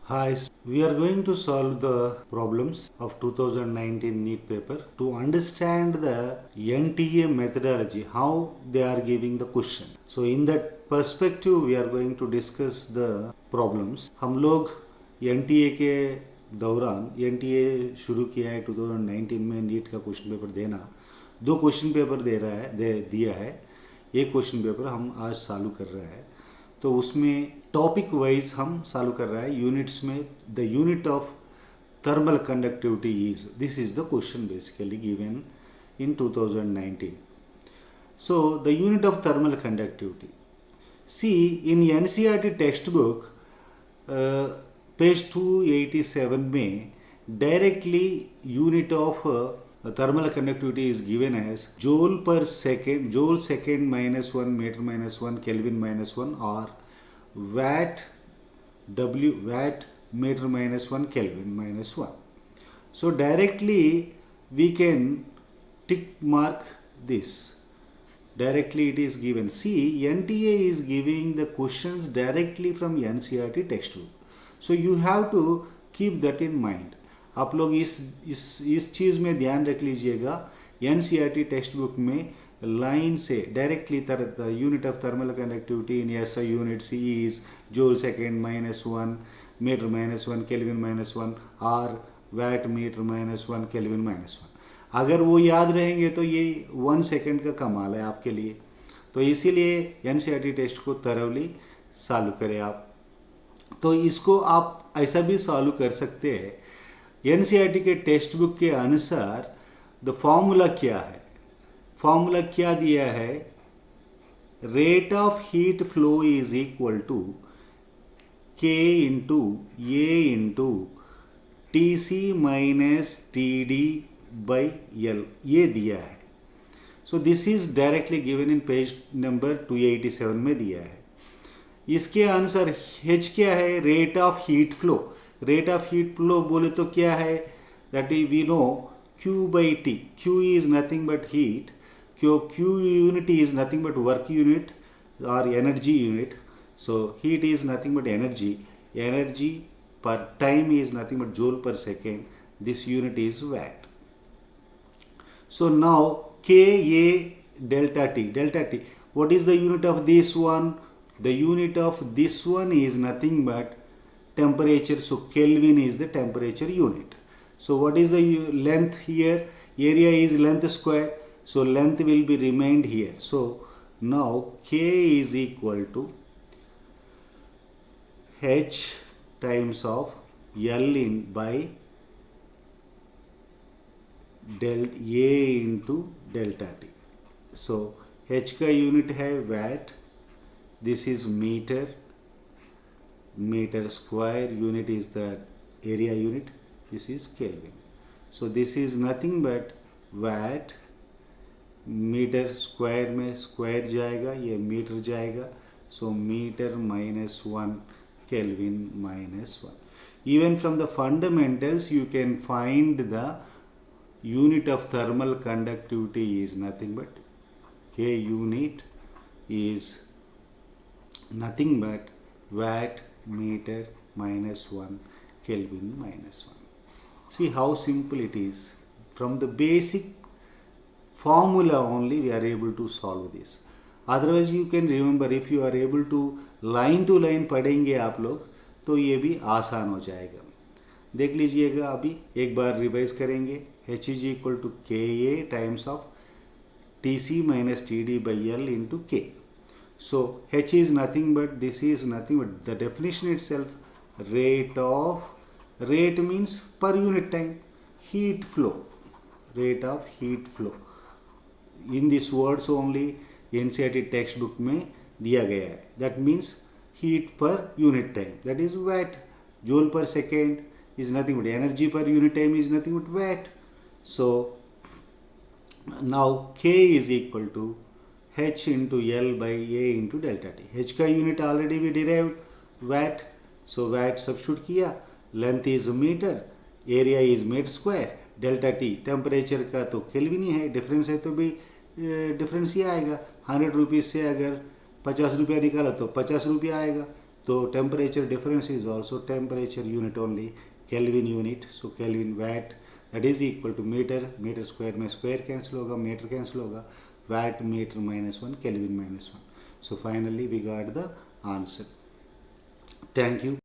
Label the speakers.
Speaker 1: Hi, we are going to solve the problems of 2019 NEET paper to understand the NTA methodology, how they are giving the question. So in that perspective, we are going to discuss the problems. हम लोग NTA के दौरान NTA शुरू किया है 2019 में NEET का question paper देना. दो क्वेश्चन पेपर दिया है. एक क्वेश्चन पेपर हम आज चालू कर रहे हैं. तो उसमें टॉपिक वाइज हम चालू कर रहा है. यूनिट्स में the unit of thermal conductivity is, this is the question basically given in 2019. So the unit of thermal conductivity, see in NCERT text book page 287 में directly unit of thermal conductivity is given as joule per second, joule second minus 1, meter minus 1, Kelvin minus 1, or watt meter minus 1, Kelvin minus 1. So directly we can tick mark this. Directly it is given. See, NTA is giving the questions directly from NCERT textbook. So you have to keep that in mind. आप लोग इस चीज़ में ध्यान रख लीजिएगा. NCERT text book में line से directly unit of thermal conductivity in SI units is joule second minus 1, metre minus 1, kelvin minus 1, or watt metre minus 1, kelvin minus 1. अगर वो याद रहेंगे तो ये 1 सेकेंड का कमाल है आपके लिए. तो इसीलिए एनसीईआरटी टेस्ट को थरोली सॉल्व करें आप. तो इसको आप ऐसा भी सॉल्व कर सकते हैं. एनसीईआरटी के टेक्स्ट बुक के अनुसार द फॉर्मूला क्या है, फॉर्मूला क्या दिया है, rate of heat flow is equal to K into A into T C minus T D by L, ये दिया है. So this is directly given in page number 287 में दिया है. इसके अनुसार H क्या है, rate of heat flow. Rate of heat flow बोले तो क्या है, that is we know Q by T. Q is nothing but heat. Q unit is nothing but work unit और energy unit. So heat is nothing but energy. Energy per time is nothing but joule per second. This unit is watt. So now K A delta T. Delta T, what is the unit of this one? The unit of this one is nothing but temperature. So Kelvin is the temperature unit. So what is the length here? Area is length square. So length will be remained here. So now K is equal to H times of L in by del A into delta T. So H का unit है watt. This is meter. Meter square unit is the area unit. This is Kelvin. So this is nothing but watt. Metre square में square जाएगा, ये metre जाएगा. So metre minus 1, kelvin minus 1. Even from the fundamentals you can find the unit of thermal conductivity is nothing but K unit is nothing but watt meter minus 1, Kelvin minus 1. See how simple it is. From the basic formula only we are able to solve this. Otherwise you can remember, if you are able to line पढ़ेंगे आप लोग तो ये भी आसान हो जाएगा. देख लीजिएगा, अभी एक बार रिवाइज करेंगे. H is equal to KA times of TC minus TD by L into K. So H is nothing but, this is nothing but the definition itself, rate means per unit time, heat flow, rate of heat flow. In these words only NCERT textbook में दिया गया है. That means heat per unit time, that is watt. Joule per second is nothing but energy per unit time is nothing but watt. So now K is equal to H into L by A into delta T. H का unit already भी derived watt. So watt substitute किया. Length is metre, area is metre square, delta T temperature का तो kelvin ही है. Difference है तो भी difference ही आएगा. 100 रुपीज़ से अगर 50 रुपया निकाला तो 50 रुपया आएगा. So temperature difference is also temperature unit only, Kelvin unit. So Kelvin watt, that is equal to metre, metre square में स्क्वायर कैंसिल होगा, मीटर कैंसिल होगा, watt metre -1, Kelvin -1. So finally we got the answer. Thank you.